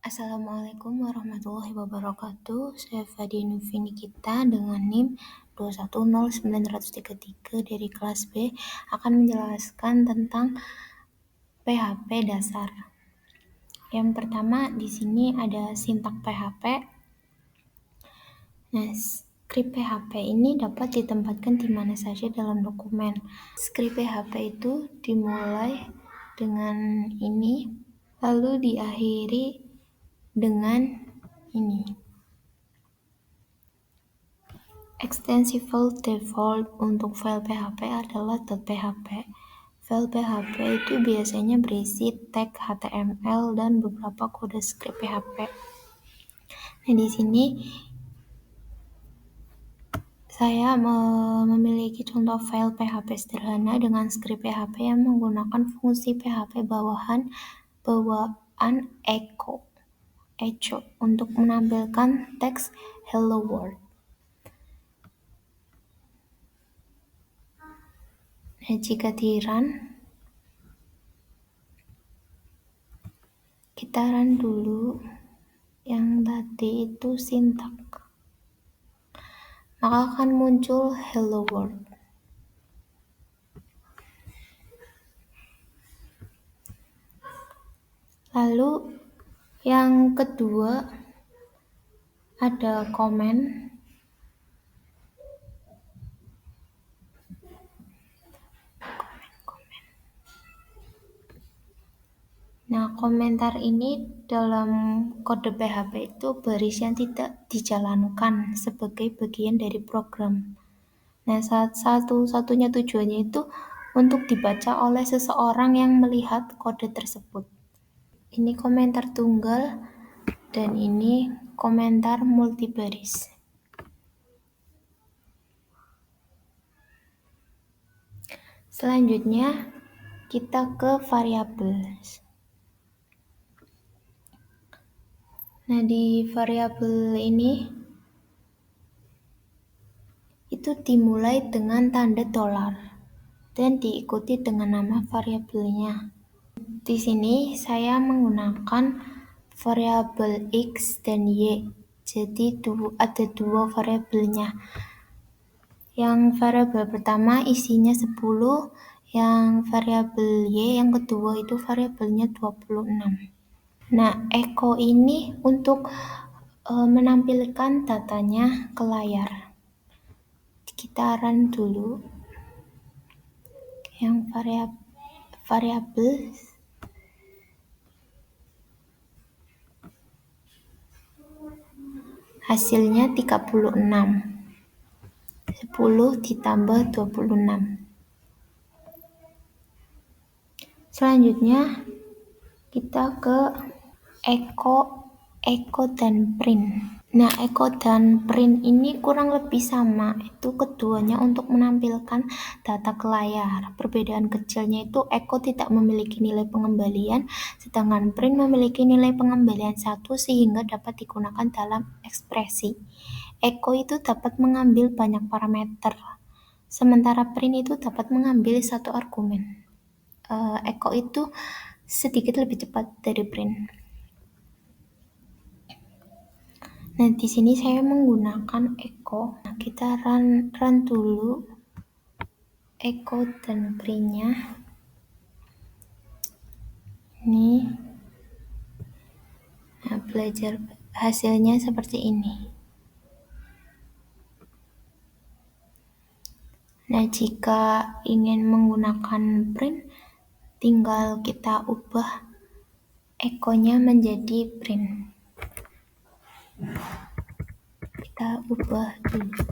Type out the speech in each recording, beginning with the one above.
Assalamualaikum warahmatullahi wabarakatuh. Saya Fadi Nufi Nikita dengan NIM 2109333 dari kelas B akan menjelaskan tentang PHP dasar. Yang pertama di sini ada sintak PHP. Nah, skrip PHP ini dapat ditempatkan di mana saja dalam dokumen. Skrip PHP itu dimulai dengan ini, lalu diakhiri dengan ini. Extensible default untuk file PHP adalah .php. File PHP itu biasanya berisi tag HTML dan beberapa kode skrip PHP. Nah, di sini saya memiliki contoh file PHP sederhana dengan skrip PHP yang menggunakan fungsi PHP bawaan echo untuk menampilkan teks hello world. Nah, jika kita run dulu yang tadi itu sintak, maka akan muncul hello world. Lalu yang kedua ada komen. Nah, komentar ini dalam kode PHP itu berisi yang tidak dijalankan sebagai bagian dari program. Nah, satu-satunya tujuannya itu untuk dibaca oleh seseorang yang melihat kode tersebut. Ini komentar tunggal dan ini komentar multibaris. Selanjutnya kita ke variabel. Nah, di variabel ini itu dimulai dengan tanda $, dan diikuti dengan nama variabelnya. Di sini saya menggunakan variabel X dan Y. Jadi ada dua variabelnya. Yang variabel pertama isinya 10, yang variabel Y yang kedua itu variabelnya 26. Nah, echo ini untuk menampilkan datanya ke layar. Kita run dulu yang variabel. Hasilnya 36. 10 ditambah 26. Selanjutnya kita ke echo dan print. Nah, echo dan print ini kurang lebih sama. Itu keduanya untuk menampilkan data ke layar. Perbedaan kecilnya itu echo tidak memiliki nilai pengembalian, sedangkan print memiliki nilai pengembalian 1 sehingga dapat digunakan dalam ekspresi. Echo itu dapat mengambil banyak parameter, sementara print itu dapat mengambil satu argumen. Echo itu sedikit lebih cepat dari print. Nah, di sini saya menggunakan echo. Nah, kita run dulu echo dan print-nya. Ini. Nah, belajar hasilnya seperti ini. Nah, jika ingin menggunakan print, tinggal kita ubah echo-nya menjadi print. Kita ubah dulu.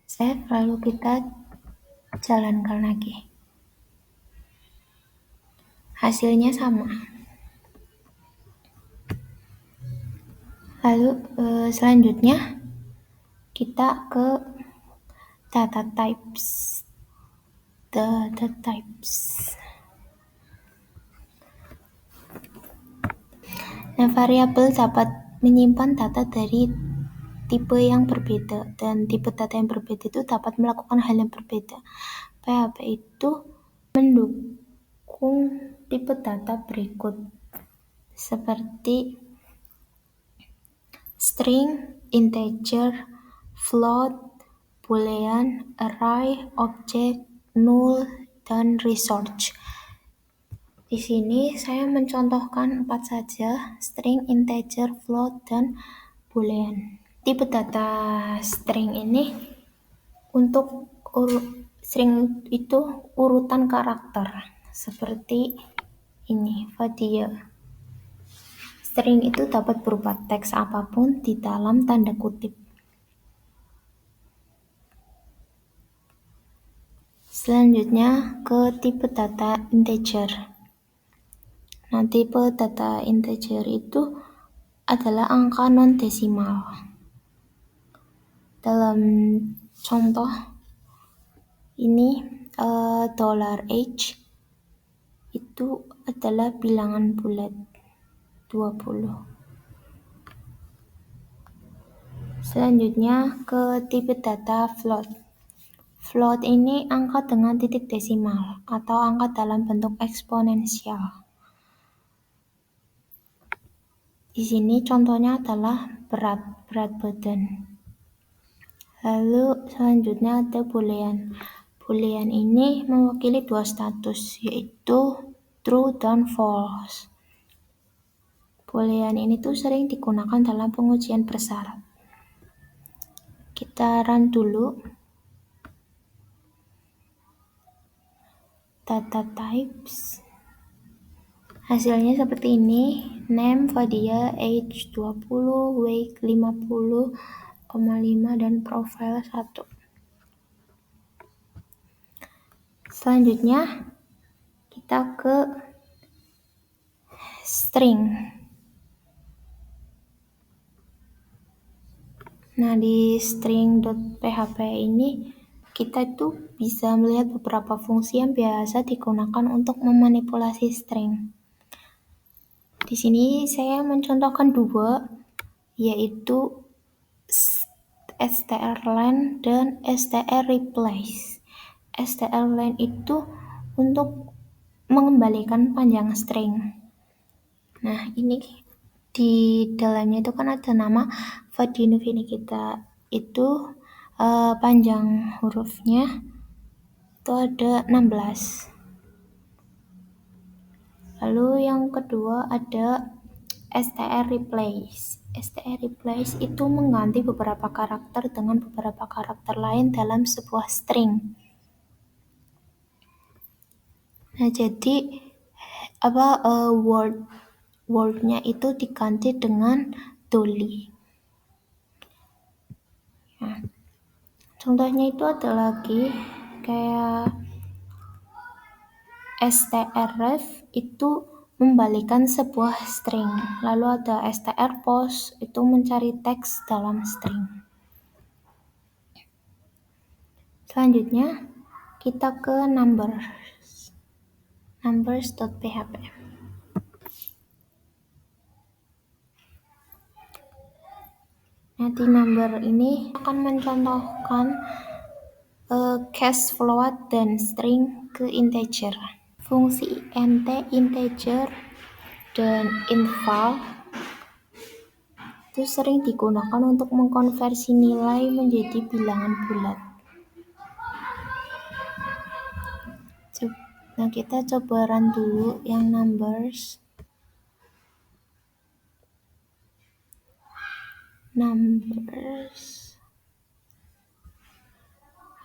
Save, lalu kita jalankan lagi. Hasilnya sama. Lalu selanjutnya kita ke data types. Nah, variabel dapat menyimpan data dari tipe yang berbeda, dan tipe data yang berbeda itu dapat melakukan hal yang berbeda. PHP itu mendukung tipe data berikut, seperti string, integer, float, boolean, array, object, null, dan resource. Di sini saya mencontohkan 4 saja: string, integer, float, dan boolean. Tipe data string ini untuk string itu urutan karakter seperti ini, Vadia. String itu dapat berupa teks apapun di dalam tanda kutip. Selanjutnya ke tipe data integer. Nah, tipe data integer itu adalah angka non-desimal. Dalam contoh ini, $H itu adalah bilangan bulat 20. Selanjutnya ke tipe data float. Float ini angka dengan titik desimal atau angka dalam bentuk eksponensial. Di sini contohnya adalah berat badan. Lalu selanjutnya ada boolean. Boolean ini mewakili dua status, yaitu true dan false. Boolean ini tuh sering digunakan dalam pengujian bersyarat. Kita run dulu. Data types. Hasilnya seperti ini: name Vadia, age 20, weight 50,5, dan profile 1. Selanjutnya kita ke string. Nah, di string.php ini kita tuh bisa melihat beberapa fungsi yang biasa digunakan untuk memanipulasi string. Di sini saya mencontohkan 2, yaitu strlen dan strreplace. Strlen itu untuk mengembalikan panjang string. Nah, ini di dalamnya itu kan ada nama Vadinuvini kita. Itu panjang hurufnya itu ada 16. Lalu yang kedua ada strreplace. Strreplace itu mengganti beberapa karakter dengan beberapa karakter lain dalam sebuah string. Nah, jadi word-nya itu diganti dengan dolly. Nah, contohnya itu ada lagi kayak strref itu membalikan sebuah string. Lalu ada strpost itu mencari teks dalam string. Selanjutnya kita ke numbers.php. Nah, di number ini akan mencontohkan case float dan string ke integer. Fungsi int, integer, dan inval itu sering digunakan untuk mengkonversi nilai menjadi bilangan bulat. Nah, kita coba run dulu yang numbers.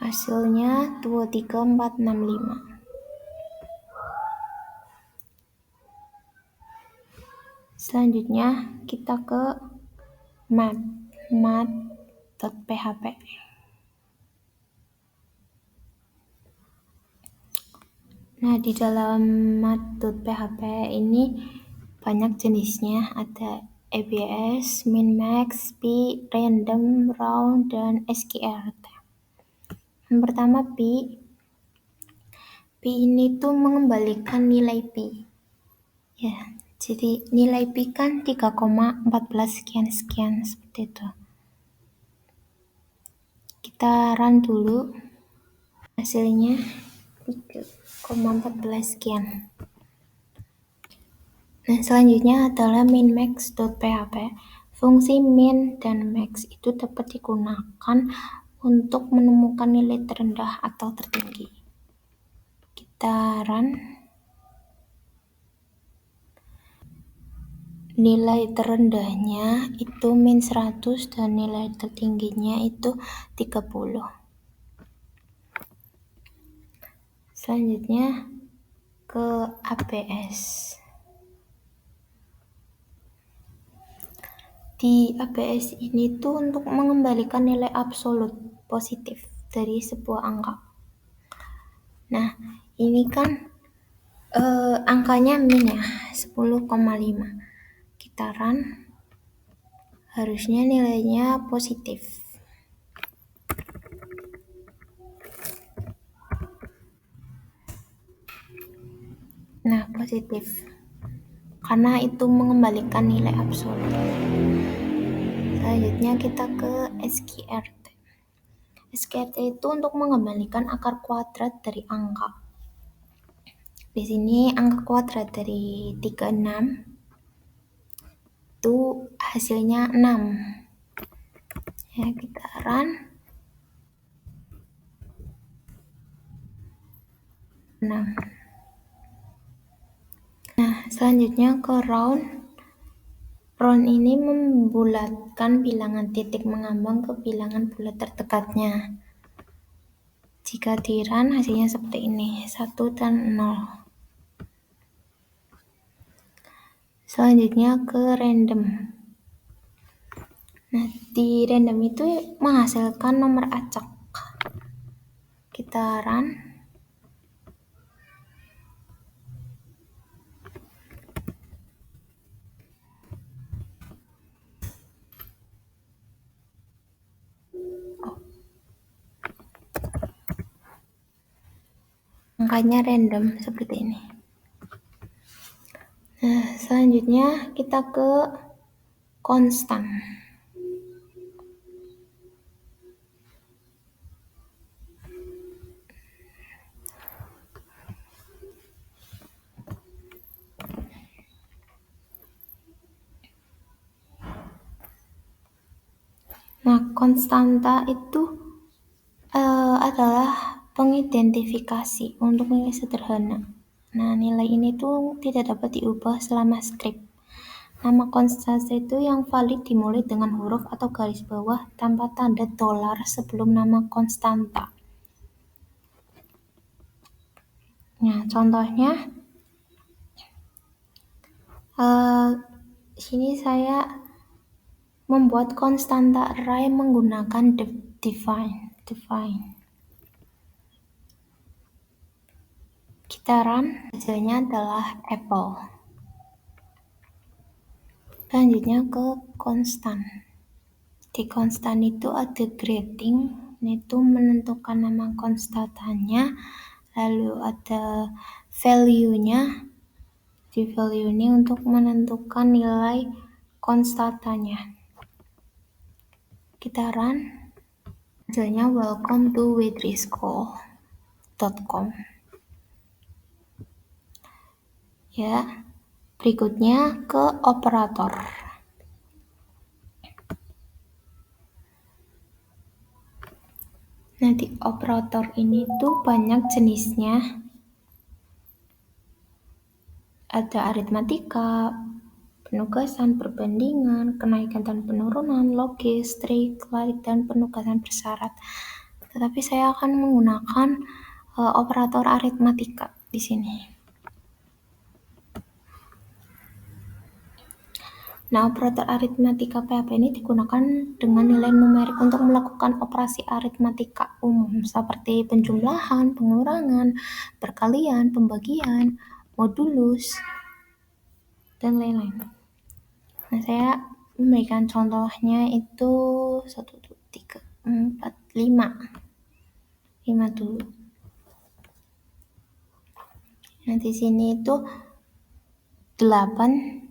Hasilnya 23465. Selanjutnya kita ke math.php. Nah, di dalam math.php ini banyak jenisnya, ada ABS, min-max, pi, random, round, dan skrt. Yang pertama pi. Pi ini tuh mengembalikan nilai pi. Ya, Jadi nilai Pi kan 3,14 sekian-sekian seperti itu. Kita run dulu. Hasilnya 3,14 sekian. Nah, selanjutnya adalah minmax.php. Fungsi min dan max itu dapat digunakan untuk menemukan nilai terendah atau tertinggi. Kita run. Nilai terendahnya itu min 100 dan nilai tertingginya itu 30. Selanjutnya ke APS. Di APS ini tuh untuk mengembalikan nilai absolut positif dari sebuah angka. Nah, ini kan angkanya min ya, 10,5. Kita run, harusnya nilainya positif. Nah, positif. Karena itu mengembalikan nilai absolut. Selanjutnya kita ke SQRT. SQRT itu untuk mengembalikan akar kuadrat dari angka. Di sini angka kuadrat dari 36 itu hasilnya 6. Ya, kita run. 6. Nah, selanjutnya ke round. Round ini membulatkan bilangan titik mengambang ke bilangan bulat terdekatnya. Jika di run hasilnya seperti ini, 1 dan 0. Selanjutnya ke random. Nah, di random itu menghasilkan nomor acak. Kita run. Angkanya random seperti ini. Nah, selanjutnya kita ke konstan. Nah, konstanta itu adalah pengidentifikasi untuk nilai sederhana. Nah, nilai ini tuh tidak dapat diubah selama script. Nama konstanta itu yang valid dimulai dengan huruf atau garis bawah tanpa tanda dolar sebelum nama konstanta. Nah, contohnya sini saya membuat konstanta array menggunakan define. Kita run, hasilnya adalah apple. Selanjutnya ke konstan. Di konstan itu ada grading, itu menentukan nama konstantanya, lalu ada value-nya. Di value ini untuk menentukan nilai konstantanya. Kita run, hasilnya welcome to wetrischool.com. Ya, berikutnya ke operator. Nah, di operator ini tuh banyak jenisnya. Ada aritmatika, penugasan, perbandingan, kenaikan dan penurunan, logis, trig, like, dan penugasan bersyarat. Tetapi saya akan menggunakan operator aritmatika di sini. Nah, operator aritmatika PHP ini digunakan dengan nilai numerik untuk melakukan operasi aritmatika umum seperti penjumlahan, pengurangan, perkalian, pembagian, modulus, dan lain-lain. Nah, saya memberikan contohnya itu 1, 2, 3, 4, 5. 5 dulu. Nah, di sini itu 8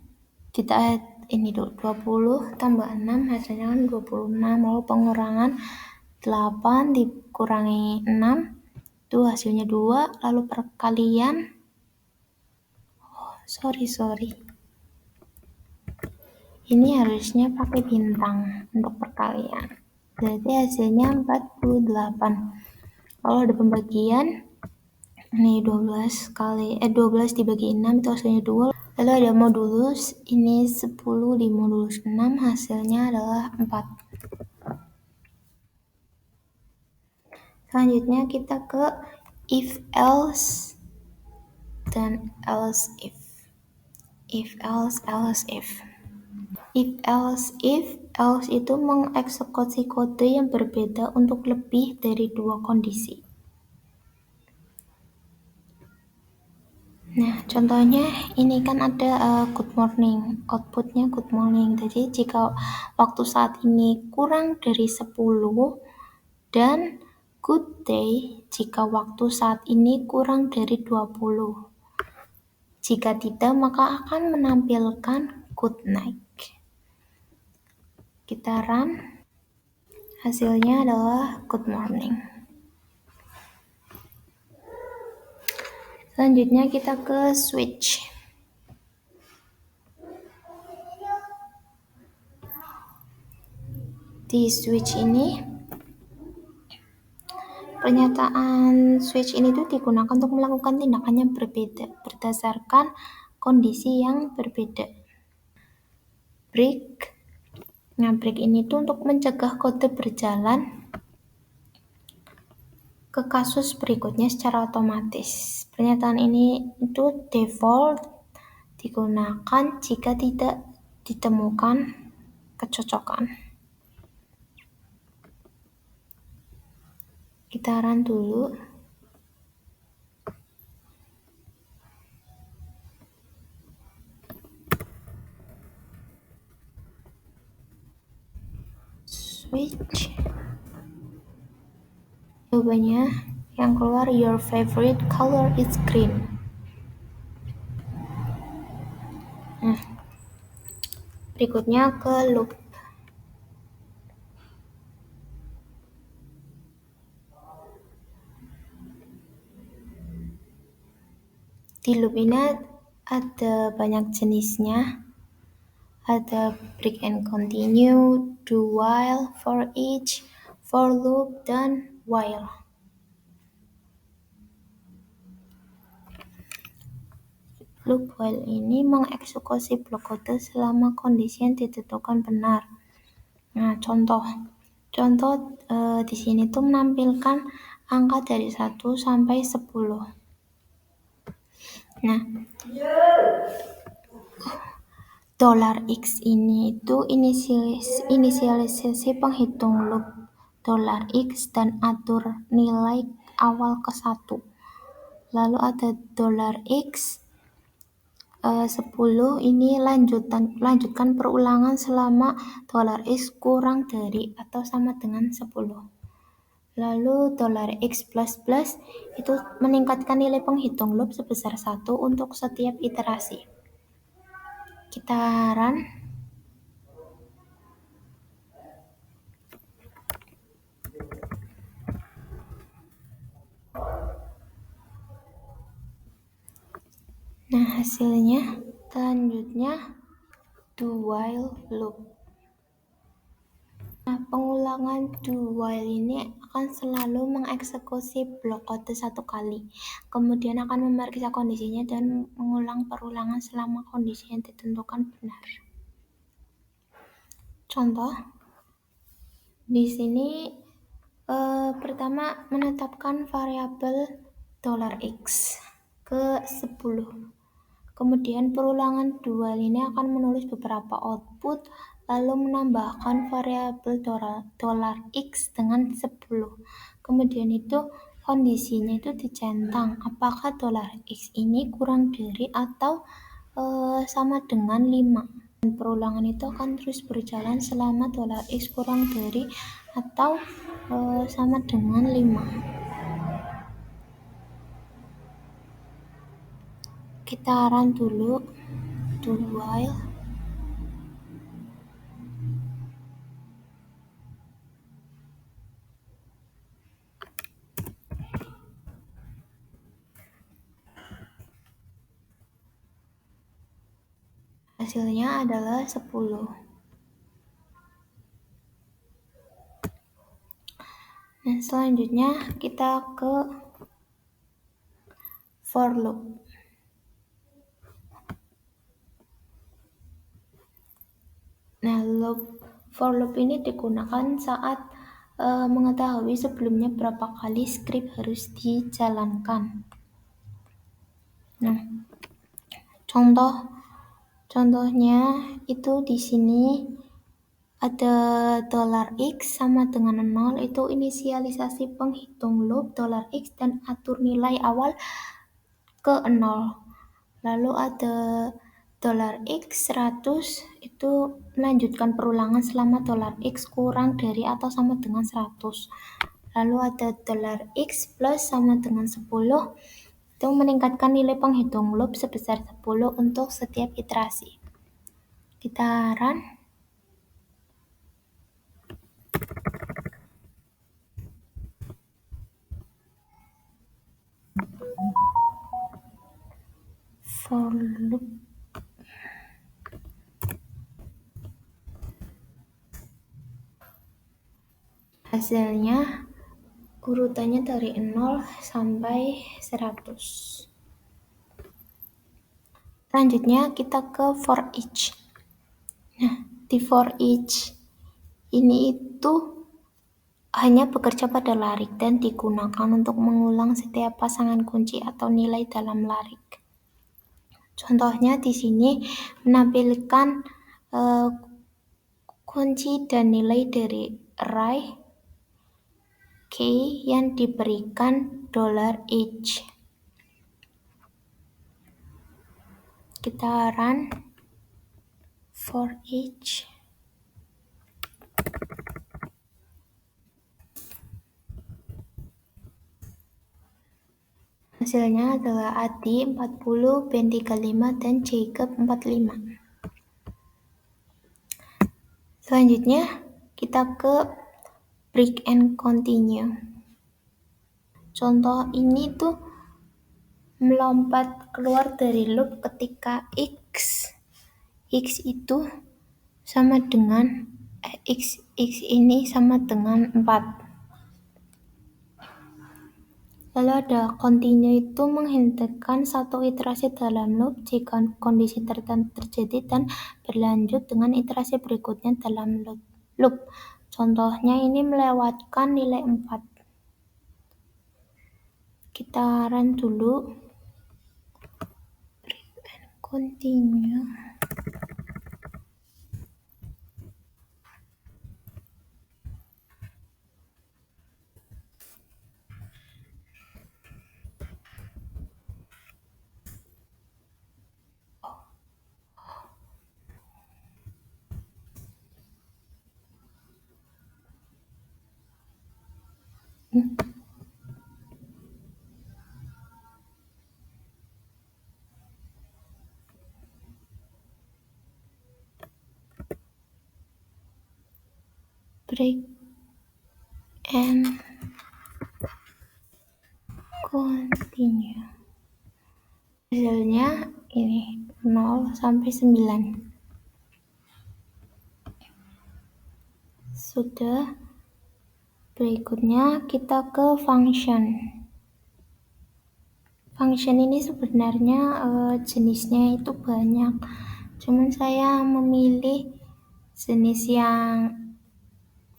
ini dulu 20 tambah 6 hasilnya kan 26, lalu pengurangan 8 dikurangi 6 itu hasilnya 2, lalu perkalian sorry ini harusnya pakai bintang untuk perkalian, berarti hasilnya 48. Kalau ada pembagian ini 12 dibagi 6 itu hasilnya 2. Lalu ada modulus, ini 10 dimodulus 6 hasilnya adalah 4. Selanjutnya kita ke if else dan else if. If else if. If else itu mengeksekusi kode yang berbeda untuk lebih dari 2 kondisi. Nah, contohnya ini kan ada good morning, outputnya good morning. Jadi jika waktu saat ini kurang dari 10 dan good day jika waktu saat ini kurang dari 20. Jika tidak, maka akan menampilkan good night. Kita run, hasilnya adalah good morning. Selanjutnya kita ke switch. Di switch ini, pernyataan switch ini tuh digunakan untuk melakukan tindakan yang berbeda berdasarkan kondisi yang berbeda. Break. Nah, break ini tuh untuk mencegah kode berjalan ke kasus berikutnya secara otomatis. Pernyataan ini itu default digunakan jika tidak ditemukan kecocokan. Kita run dulu. Switch. Jawabannya yang keluar your favorite color is green. Nah, berikutnya ke loop. Di loop ini ada banyak jenisnya. Ada break and continue, do while, for each, for loop, dan while. Loop while ini mengeksekusi blok kode selama kondisi yang ditentukan benar. Nah, contoh di sini tuh menampilkan angka dari 1 sampai 10. Nah, $x ini itu inisialisasi penghitung loop $x dan atur nilai awal ke 1. Lalu ada $x 10 ini lanjutkan perulangan selama $x kurang dari atau sama dengan 10. Lalu $x++ itu meningkatkan nilai penghitung loop sebesar 1 untuk setiap iterasi. Kita run. Nah, hasilnya selanjutnya do while loop. Nah, pengulangan do while ini akan selalu mengeksekusi blok kode 1 kali, kemudian akan memeriksa kondisinya dan mengulang perulangan selama kondisi yang ditentukan benar. Contoh, di sini pertama menetapkan variabel $x ke 10. Kemudian perulangan dual ini akan menulis beberapa output, lalu menambahkan variabel $x dengan 10. Kemudian itu kondisinya itu dicentang, apakah $x ini kurang dari atau sama dengan 5. Dan perulangan itu akan terus berjalan selama $x kurang dari atau sama dengan 5. Kita run dulu. do while hasilnya adalah 10. Nah, selanjutnya kita ke for loop. Nah, for loop ini digunakan saat mengetahui sebelumnya berapa kali script harus dijalankan. Nah, contohnya itu di sini ada $x sama dengan 0, itu inisialisasi penghitung loop $x dan atur nilai awal ke 0. Lalu ada $x 100, itu melanjutkan perulangan selama $x kurang dari atau sama dengan 100. Lalu ada $x plus sama dengan 10, itu meningkatkan nilai penghitung loop sebesar 10 untuk setiap iterasi. Kita run. For loop hasilnya urutannya dari 0 sampai 100. Selanjutnya kita ke for each. Nah, di for each ini itu hanya bekerja pada larik dan digunakan untuk mengulang setiap pasangan kunci atau nilai dalam larik. Contohnya di sini menampilkan kunci dan nilai dari array K yang diberikan $each. Kita run for each. Hasilnya adalah Adi 40, Ben 35, dan Jacob 45. Selanjutnya kita ke break and continue. Contoh ini tuh melompat keluar dari loop ketika x itu sama dengan x ini sama dengan 4. Lalu ada continue, itu menghentikan satu iterasi dalam loop jika kondisi tertentu terjadi dan berlanjut dengan iterasi berikutnya dalam loop. Contohnya ini melewatkan nilai 4. Kita run dulu. Break and continue. Break and continue. Hasilnya ini 0 sampai 9. Sudah. Berikutnya kita ke function. Function ini sebenarnya jenisnya itu banyak. Cuman saya memilih jenis yang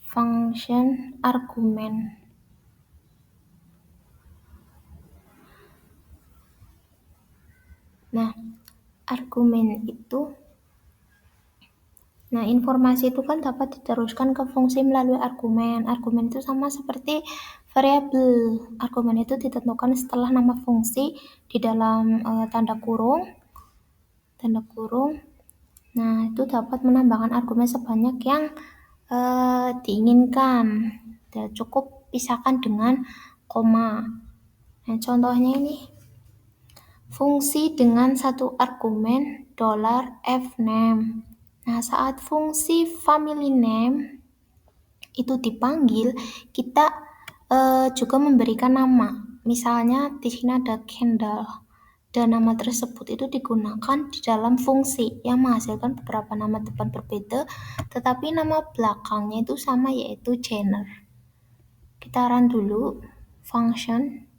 function argumen. Nah, argumen itu, informasi itu kan dapat diteruskan ke fungsi melalui argumen. Argumen itu sama seperti variabel. Argumen itu ditentukan setelah nama fungsi di dalam tanda kurung. Nah, itu dapat menambahkan argumen sebanyak yang diinginkan. Dan cukup pisahkan dengan koma. Nah, contohnya ini fungsi dengan satu argumen $fname. Nah, saat fungsi family name itu dipanggil, kita juga memberikan nama. Misalnya di sini ada Kendall, dan nama tersebut itu digunakan di dalam fungsi yang menghasilkan beberapa nama depan berbeda, tetapi nama belakangnya itu sama, yaitu Jenner. Kita run dulu function.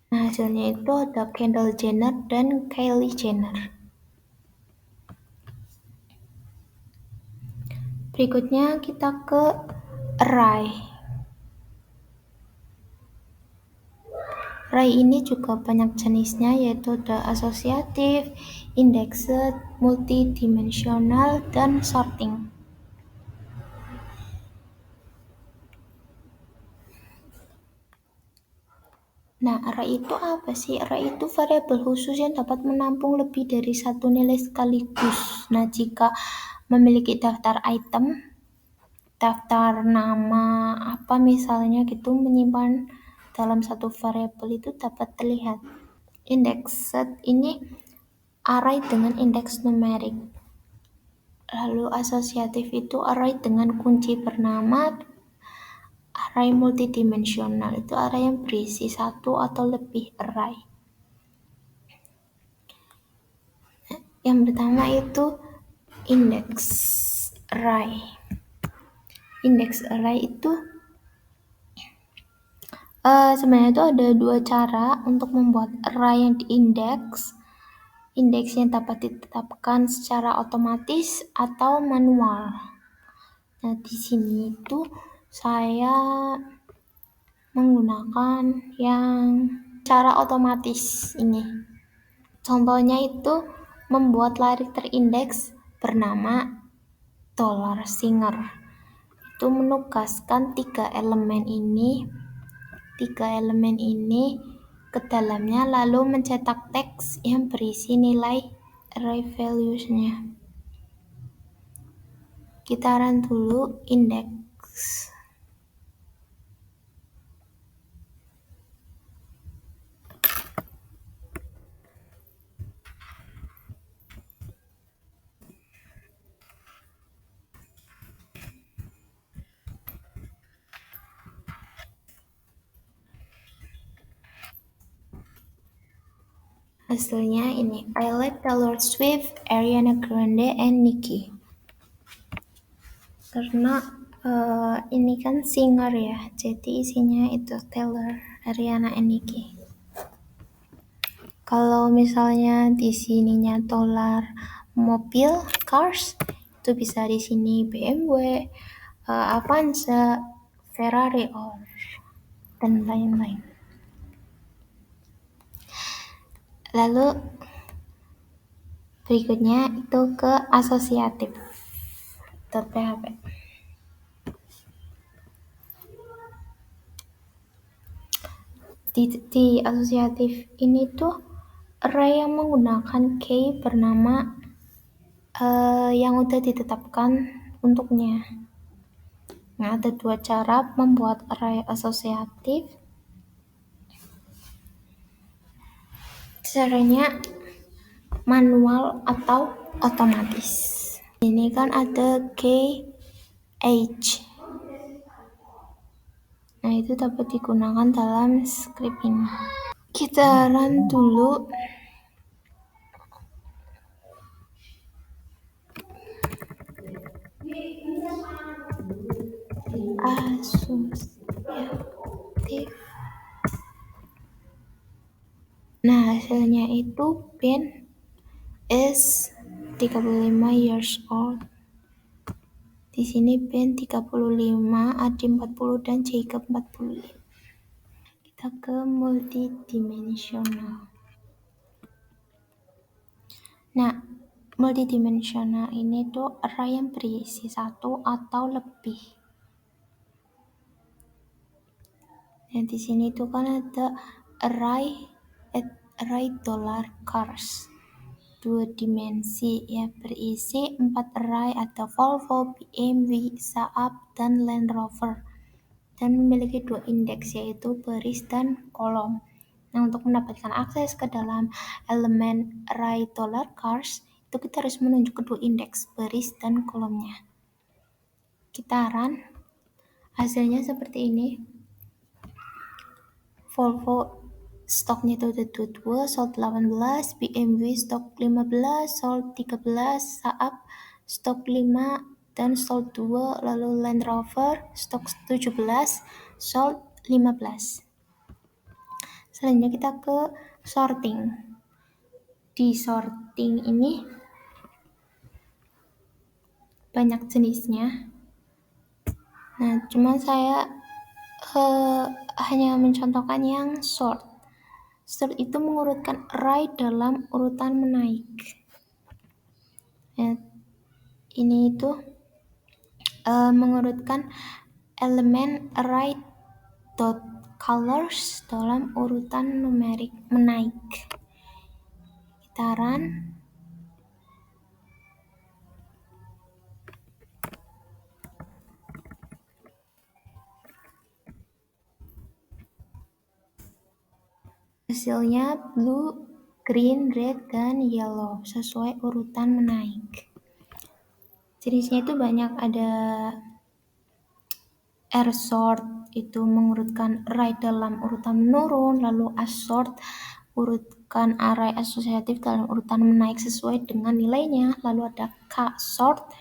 Nah, hasilnya itu ada Kendall Jenner dan Kylie Jenner. Berikutnya kita ke array. Array ini juga banyak jenisnya, yaitu ada asosiatif, indexed, multidimensional, dan sorting. Nah, array itu apa sih? Array itu variabel khusus yang dapat menampung lebih dari satu nilai sekaligus. Nah, jika memiliki daftar item, daftar nama apa misalnya gitu, menyimpan dalam satu variabel itu dapat terlihat. Indexed ini array dengan indeks numerik. Lalu asosiatif itu array dengan kunci bernama. Array multidimensional itu array yang berisi satu atau lebih array. Yang pertama itu index array. Index array itu sebenarnya itu ada dua cara untuk membuat array yang diindeks. Indeks yang dapat ditetapkan secara otomatis atau manual. Nah, di sini itu saya menggunakan yang cara otomatis ini. Contohnya itu membuat lirik terindeks bernama $singer. Itu menugaskan tiga elemen ini ke dalamnya, lalu mencetak teks yang berisi nilai array values-nya. Kita run dulu index. Hasilnya ini, I like Taylor Swift, Ariana Grande, and Nicki. Karena ini kan singer ya, jadi isinya itu Taylor, Ariana, and Nicki. Kalau misalnya di sininya dolar mobil, cars, itu bisa di sini BMW, Avanza, Ferrari, dan lain-lain. Lalu berikutnya itu ke asosiatif. .php. Di asosiatif ini tuh array yang menggunakan key bernama yang udah ditetapkan untuknya. Nah, ada dua cara membuat array asosiatif. Caranya manual atau otomatis. Ini kan ada key age. Nah, itu dapat digunakan dalam script ini. Kita run dulu. Asosiatif. Nah, hasilnya itu Ben is 35 years old. Di sini Ben 35, Adi 40, dan Jacob 45. Kita ke multidimensional. Nah, multidimensional ini tuh array yang berisi satu atau lebih. Nah, di sini tuh kan ada array $cars. Itu dua dimensi ya, berisi 4 array atau Volvo, BMW, Saab, dan Land Rover, dan memiliki 2 indeks yaitu baris dan kolom. Nah, untuk mendapatkan akses ke dalam elemen array $cars itu kita harus menunjuk kedua indeks baris dan kolomnya. Kita run, hasilnya seperti ini. Volvo stoknya itu ada 22, sold 18, BMW stok 15, sold 13, Saab stok 5 dan sold 2, lalu Land Rover stok 17, sold 15. Selanjutnya kita ke sorting. Di sorting ini banyak jenisnya. Nah, cuma saya hanya mencontohkan yang sort. Sort itu mengurutkan array dalam urutan menaik. Nah, ini itu mengurutkan elemen array dot colors dalam urutan numerik menaik. Kita run. Hasilnya blue, green, red, dan yellow sesuai urutan menaik. Jenisnya itu banyak, ada R sort itu mengurutkan array dalam urutan menurun, lalu A sort urutkan array asosiatif dalam urutan menaik sesuai dengan nilainya, lalu ada K sort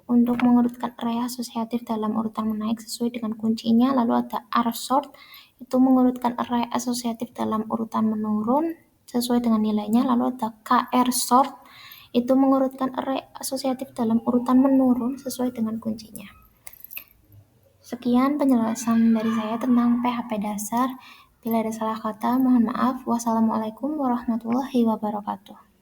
untuk mengurutkan array asosiatif dalam urutan menaik sesuai dengan kuncinya, lalu ada R sort itu mengurutkan array asosiatif dalam urutan menurun sesuai dengan nilainya, lalu ada KR sort itu mengurutkan array asosiatif dalam urutan menurun sesuai dengan kuncinya. Sekian penjelasan dari saya tentang PHP dasar. Bila ada salah kata, mohon maaf. Wassalamualaikum warahmatullahi wabarakatuh.